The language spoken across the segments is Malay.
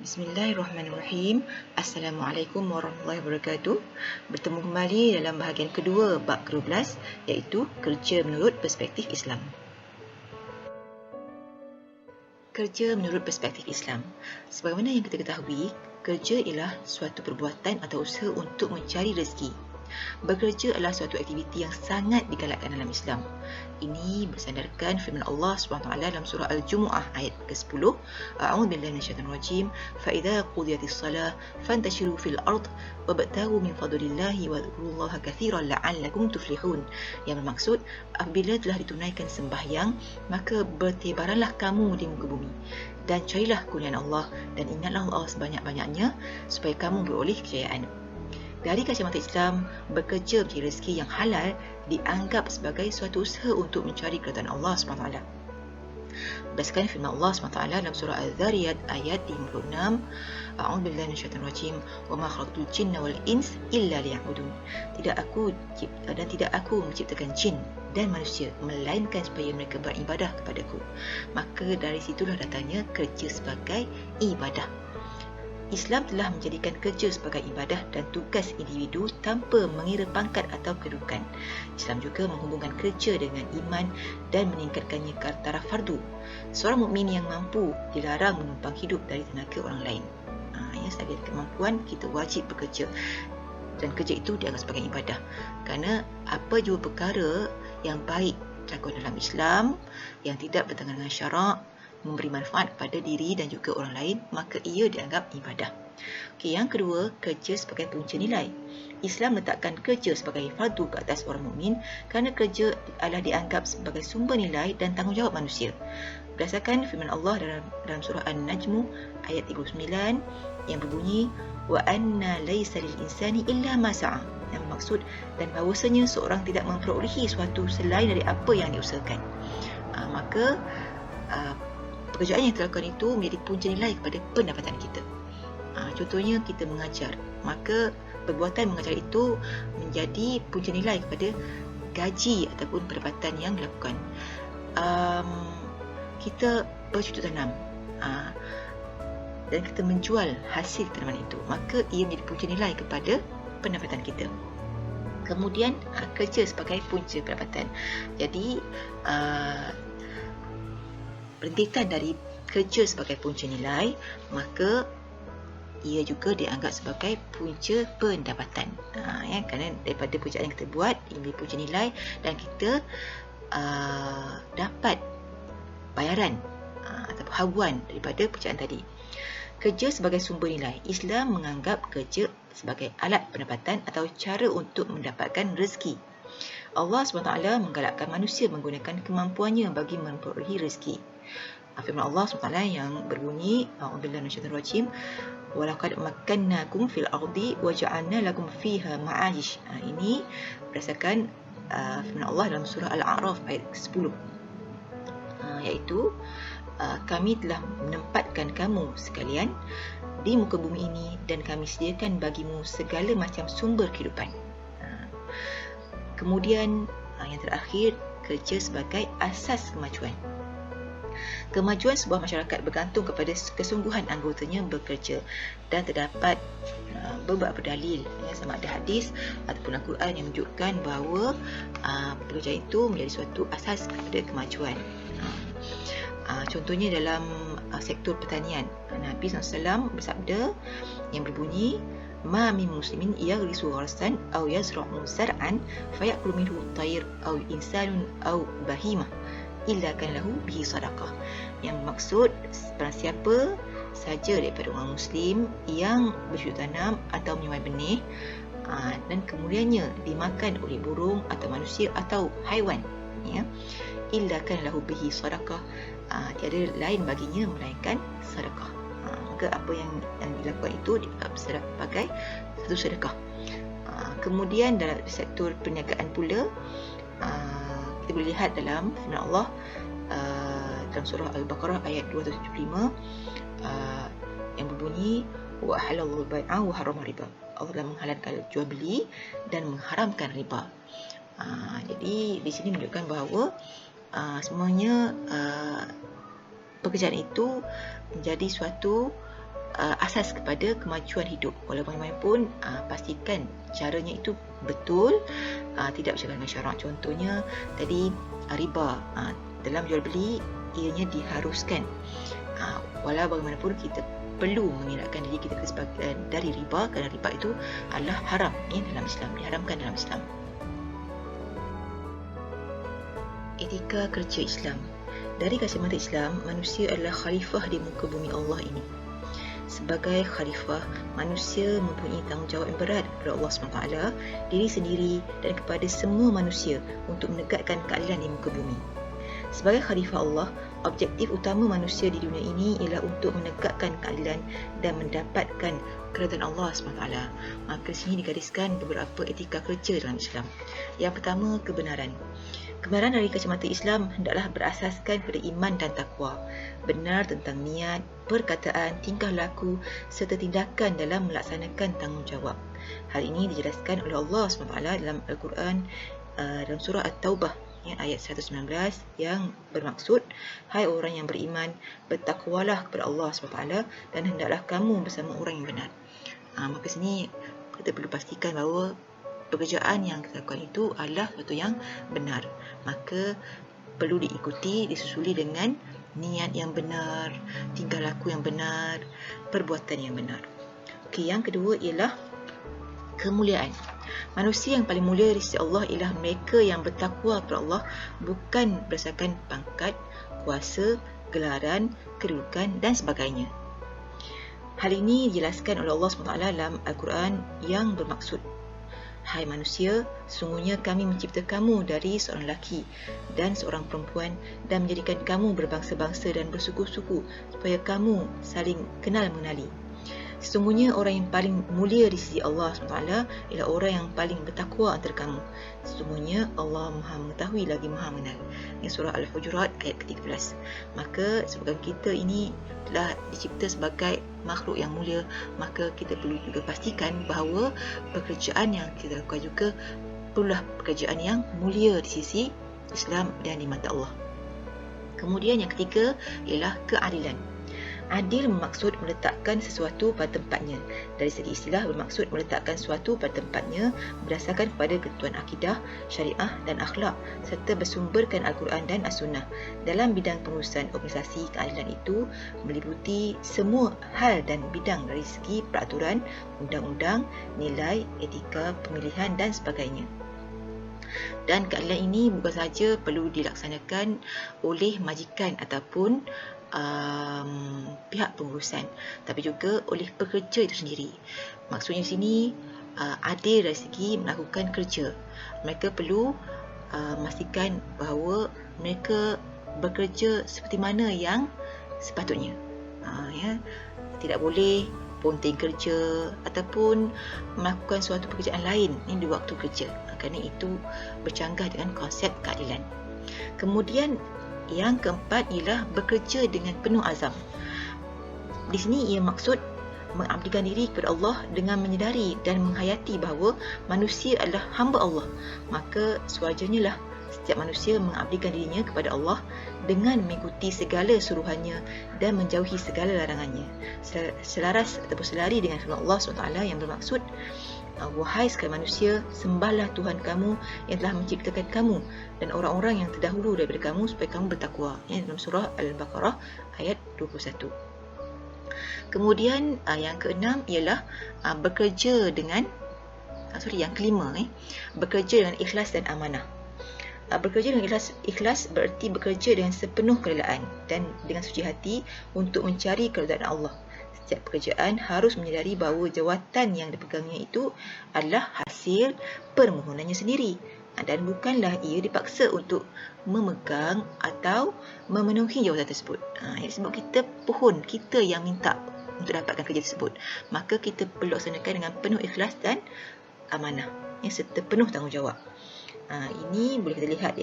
Bismillahirrahmanirrahim. Assalamualaikum warahmatullahi wabarakatuh. Bertemu kembali dalam bahagian kedua bab ke-12, iaitu kerja menurut perspektif Islam. Kerja menurut perspektif Islam. Sebagaimana yang kita ketahui, kerja ialah suatu perbuatan atau usaha untuk mencari rezeki. Bekerja adalah suatu aktiviti yang sangat digalakkan dalam Islam. Ini bersandarkan firman Allah SWT dalam surah Al-Jumu'ah ayat ke-10. A'udzubillahi minasyaitonir rajim. Fa idza qudiyatis shalah fantashiru fil ard wabtaghu min fadlillahi wadhkurullaha katsiran la'allakum tuflihun. Yang bermaksud, apabila telah ditunaikan sembahyang, maka bertebaranlah kamu di muka bumi dan carilah kurniaan Allah dan ingatlah Allah sebanyak-banyaknya supaya kamu beroleh kejayaan. Dari kacamata Islam, bekerja mencari rezeki yang halal dianggap sebagai suatu usaha untuk mencari keridhaan Allah SWT. Berdasarkan firman Allah SWT dalam surah Al-Dhariyat ayat 56, A'udzubillahi minasyaitonir rajim, wa ma khalaqtul jinna wal ins illa liya'budun. Tidak aku menciptakan jin dan manusia melainkan supaya mereka beribadah kepadaku. Maka dari situlah datangnya kerja sebagai ibadah. Islam telah menjadikan kerja sebagai ibadah dan tugas individu tanpa mengira pangkat atau kedudukan. Islam juga menghubungkan kerja dengan iman dan meningkatkannya ke taraf fardu. Seorang mukmin yang mampu dilarang menumpang hidup dari tenaga orang lain. Sebagai kemampuan, kita wajib bekerja. Dan kerja itu dianggap sebagai ibadah. Kerana apa jua perkara yang baik dilakukan dalam Islam, yang tidak bertentangan dengan syarak, memberi manfaat kepada diri dan juga orang lain, maka ia dianggap ibadah. Yang kedua, kerja sebagai punca nilai. Islam letakkan kerja sebagai fardu ke atas orang mukmin kerana kerja adalah dianggap sebagai sumber nilai dan tanggungjawab manusia. Berdasarkan firman Allah dalam surah An-Najm ayat 39 yang berbunyi, wa anna laysa lil insani illa ma sa'a. Yang bermaksud, dan bahawasanya seorang tidak memperolehi sesuatu selain dari apa yang diusahakan. Maka pekerjaan yang dilakukan itu menjadi punca nilai kepada pendapatan kita. Contohnya kita mengajar, maka perbuatan mengajar itu menjadi punca nilai kepada gaji ataupun pendapatan yang dilakukan. Kita bercocok tanam dan kita menjual hasil tanaman itu, maka ia menjadi punca nilai kepada pendapatan kita. Kemudian kerja sebagai punca pendapatan. Jadi berkaitan dari kerja sebagai punca nilai, maka ia juga dianggap sebagai punca pendapatan. Kerana daripada pekerjaan yang kita buat, ia menjadi punca nilai dan kita dapat bayaran atau habuan daripada pekerjaan tadi. Kerja sebagai sumber nilai. Islam menganggap kerja sebagai alat pendapatan atau cara untuk mendapatkan rezeki. Allah SWT menggalakkan manusia menggunakan kemampuannya bagi memperolehi rezeki. Firman Allah SWT yang berbunyi, A'udzubillahi minasyaitonir rajim, wa laqad makkannakum fil ardi wa ja'alna lakum fiha ma'ayish. Ini berdasarkan firman Allah dalam surah Al-A'raf ayat 10, iaitu kami telah menempatkan kamu sekalian di muka bumi ini dan kami sediakan bagimu segala macam sumber kehidupan. Kemudian yang terakhir, kerja sebagai asas kemajuan. Kemajuan sebuah masyarakat bergantung kepada kesungguhan anggotanya bekerja, dan terdapat beberapa dalil sama ada hadis ataupun Al-Quran yang menunjukkan bahawa pekerjaan itu menjadi suatu asas kepada kemajuan. Contohnya dalam sektor pertanian, Nabi SAW bersabda yang berbunyi, ma min muslimin yaghrisu gharsan aw yazra'u zar'an fayakulu minhu at-tayr aw insanun aw bahimah illa kan lahu bihi sadaqah. Yang maksud, barang siapa saja daripada orang muslim yang bercocok tanam atau menyuai benih dan kemudiannya dimakan oleh burung atau manusia atau haiwan, illa kan lahu bihi sadaqah, tiada lain baginya melainkan sedekah. Maka apa yang dilakukan itu dianggap sebagai satu sedekah. Kemudian dalam sektor perniagaan pula, kita boleh lihat dalam firman Allah dalam surah Al-Baqarah ayat 275 yang berbunyi, wa halallahu bai'a wa harrama riba. Allah telah menghalalkan jual beli dan mengharamkan riba. Jadi di sini menunjukkan bahawa semuanya pekerjaan itu menjadi suatu asas kepada kemajuan hidup. Walau bagaimanapun, pastikan caranya itu betul, tidak bercakap dengan syarak. Contohnya tadi riba, dalam jual beli ianya diharuskan. Walau bagaimanapun kita perlu mengelakkan diri kita dari riba, kerana riba itu adalah haram dalam Islam, diharamkan dalam Islam. Etika kerja Islam. Dari kacamata Islam, manusia adalah khalifah di muka bumi Allah ini. Sebagai khalifah, manusia mempunyai tanggungjawab yang berat kepada Allah SWT, diri sendiri dan kepada semua manusia untuk menegakkan keadilan di muka bumi. Sebagai khalifah Allah, objektif utama manusia di dunia ini ialah untuk menegakkan keadilan dan mendapatkan keridhaan Allah SWT. Maka di sini digariskan beberapa etika kerja dalam Islam. Yang pertama, kebenaran. Kebenaran dari kacamata Islam hendaklah berasaskan pada iman dan takwa, benar tentang niat, perkataan, tingkah laku serta tindakan dalam melaksanakan tanggungjawab. Hal ini dijelaskan oleh Allah SWT dalam Al-Quran dalam surah At-Taubah ayat 119 yang bermaksud, hai orang yang beriman, bertakwalah kepada Allah SWT dan hendaklah kamu bersama orang yang benar. Maka sini kita perlu pastikan bahawa pekerjaan yang kita lakukan itu adalah sesuatu yang benar. Maka perlu diikuti, disusuli dengan niat yang benar, tingkah laku yang benar, perbuatan yang benar. Okey, yang kedua ialah kemuliaan. Manusia yang paling mulia di sisi Allah ialah mereka yang bertakwa kepada Allah, bukan berdasarkan pangkat, kuasa, gelaran, kedudukan dan sebagainya. Hal ini dijelaskan oleh Allah SWT dalam Al-Quran yang bermaksud, hai manusia, sesungguhnya kami mencipta kamu dari seorang lelaki dan seorang perempuan dan menjadikan kamu berbangsa-bangsa dan bersuku-suku supaya kamu saling kenal mengenali. Sesungguhnya orang yang paling mulia di sisi Allah SWT ialah orang yang paling bertakwa antara kamu. Sesungguhnya Allah Maha mengetahui lagi Maha mengenal. Ini surah Al-Hujurat ayat ke-13. Maka sebab kita ini telah dicipta sebagai makhluk yang mulia, maka kita perlu juga pastikan bahawa pekerjaan yang kita lakukan juga perlulah pekerjaan yang mulia di sisi Islam dan di mata Allah. Kemudian yang ketiga ialah keadilan. Adil bermaksud meletakkan sesuatu pada tempatnya. Dari segi istilah bermaksud meletakkan sesuatu pada tempatnya berdasarkan kepada ketentuan akidah, syariah dan akhlak serta bersumberkan Al-Quran dan As-Sunnah. Dalam bidang pengurusan organisasi, keadilan itu meliputi semua hal dan bidang dari segi peraturan, undang-undang, nilai, etika, pemilihan dan sebagainya. Dan keadilan ini bukan sahaja perlu dilaksanakan oleh majikan ataupun pihak pengurusan, tapi juga oleh pekerja itu sendiri. Maksudnya di sini adil dari segi melakukan kerja. Mereka perlu memastikan bahawa mereka bekerja seperti mana yang sepatutnya. Tidak boleh ponteng kerja ataupun melakukan suatu pekerjaan lain di waktu kerja, kerana itu bercanggah dengan konsep keadilan. Kemudian yang keempat ialah bekerja dengan penuh azam. Di sini ia maksud mengabdikan diri kepada Allah dengan menyedari dan menghayati bahawa manusia adalah hamba Allah. Maka sewajarnya lah setiap manusia mengabdikan dirinya kepada Allah dengan mengikuti segala suruhannya dan menjauhi segala larangannya, selaras ataupun selari dengan firman Allah SWT yang bermaksud, wahai sekalian manusia, sembahlah Tuhan kamu yang telah menciptakan kamu dan orang-orang yang terdahulu daripada kamu supaya kamu bertakwa. Dalam surah Al-Baqarah ayat 21. Kemudian yang keenam ialah bekerja dengan yang kelima bekerja dengan ikhlas dan amanah. Bekerja dengan ikhlas bererti bekerja dengan sepenuh kerelaan dan dengan suci hati untuk mencari keridhaan Allah. Setiap pekerjaan harus menyedari bahawa jawatan yang dipegangnya itu adalah hasil permohonannya sendiri dan bukanlah ia dipaksa untuk memegang atau memenuhi jawatan tersebut. Sebab kita yang minta untuk dapatkan kerja tersebut, maka kita perlu laksanakan dengan penuh ikhlas dan amanah serta penuh tanggungjawab. Ini boleh kita lihat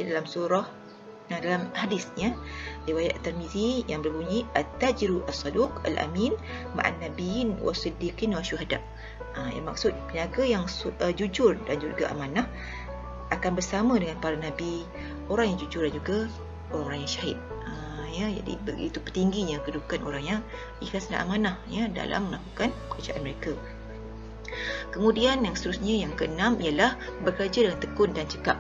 dalam hadisnya riwayat Tirmizi yang berbunyi at-tajiru as-saduq al-amin ma'an nabiyyin was-siddiqin wasyuhada. Yang maksud peniaga yang jujur dan juga amanah akan bersama dengan para nabi, orang yang jujur dan juga orang yang syahid. Jadi begitu tingginya kedudukan orang yang ikhlas dan amanah dalam melakukan pekerjaan mereka. Kemudian yang seterusnya, yang keenam, ialah bekerja dengan tekun dan cekap.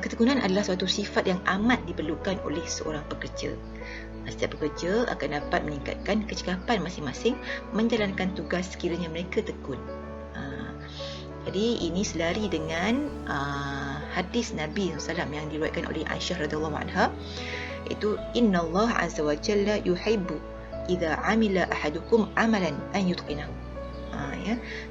Ketekunan adalah suatu sifat yang amat diperlukan oleh seorang pekerja. Setiap pekerja akan dapat meningkatkan kecekapan masing-masing menjalankan tugas sekiranya mereka tekun. Jadi ini selari dengan hadis Nabi SAW yang diriwayatkan oleh Aisyah radhiyallahu anha, iaitu innallaha azza wa jalla yuhibbu idza amila ahadukum amalan an yutqinahu.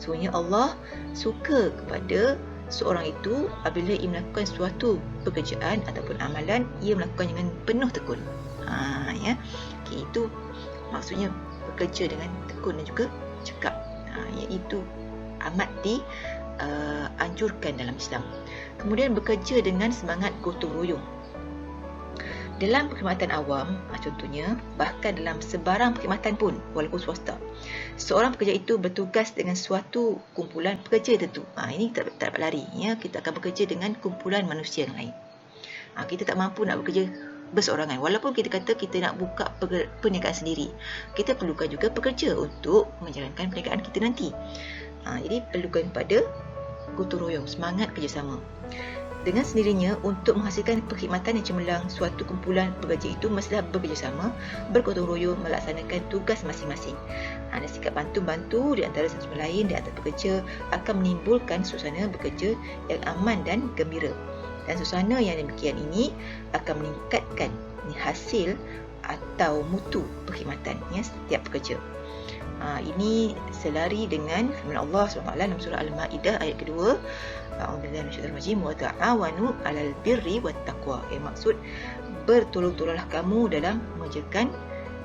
Sebenarnya Allah suka kepada seorang itu apabila ia melakukan suatu pekerjaan ataupun amalan, ia melakukan dengan penuh tekun. Itu maksudnya bekerja dengan tekun dan juga cekap. Iaitu amat dianjurkan dalam Islam. Kemudian bekerja dengan semangat gotong royong. Dalam perkhidmatan awam, contohnya, bahkan dalam sebarang perkhidmatan pun, walaupun swasta, seorang pekerja itu bertugas dengan suatu kumpulan pekerja tertentu. Ini tak dapat lari. Kita akan bekerja dengan kumpulan manusia yang lain. Kita tak mampu nak bekerja berseorangan. Walaupun kita kata kita nak buka perniagaan sendiri, kita perlukan juga pekerja untuk menjalankan perniagaan kita nanti. Jadi perlukan pada gotong royong, semangat kerjasama. Dengan sendirinya, untuk menghasilkan perkhidmatan yang cemerlang, suatu kumpulan pekerja itu mestilah bekerjasama, bergotong royong melaksanakan tugas masing-masing. Dan sikap bantu-bantu di antara satu sama lain di antara pekerja akan menimbulkan suasana bekerja yang aman dan gembira. Dan suasana yang demikian ini akan meningkatkan hasil atau mutu perkhidmatan setiap pekerja. Ini selari dengan firman Allah SWT dalam surah Al-Ma'idah ayat kedua, A'udzubillahi minasyaitonir rajim, wa ta'awanu 'alal birri wat taqwa. Maksud bertolong-tolonglah kamu dalam mengerjakan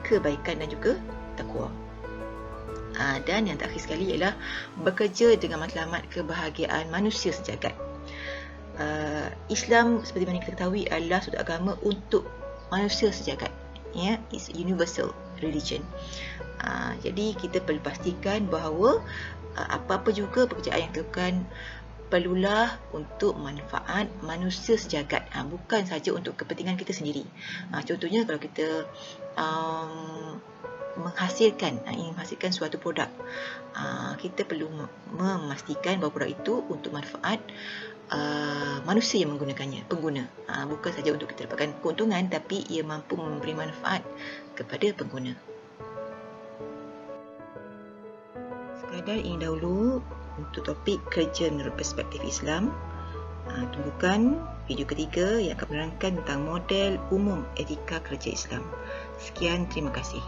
kebaikan dan juga takwa. Dan yang terakhir sekali ialah bekerja dengan matlamat kebahagiaan manusia sejagat. Islam seperti mana kita ketahui adalah suatu agama untuk manusia sejagat. It's a universal religion. Jadi kita perlu pastikan bahawa apa-apa juga pekerjaan yang dilakukan perlulah untuk manfaat manusia sejagat, bukan saja untuk kepentingan kita sendiri. Contohnya kalau kita ingin menghasilkan suatu produk, kita perlu memastikan bahawa produk itu untuk manfaat manusia yang menggunakannya, pengguna. Bukan saja untuk kita dapatkan keuntungan, tapi ia mampu memberi manfaat kepada pengguna. Sekadar ini dahulu untuk topik kerja menurut perspektif Islam. Tunggukan video ketiga yang akan menerangkan tentang model umum etika kerja Islam. Sekian, terima kasih.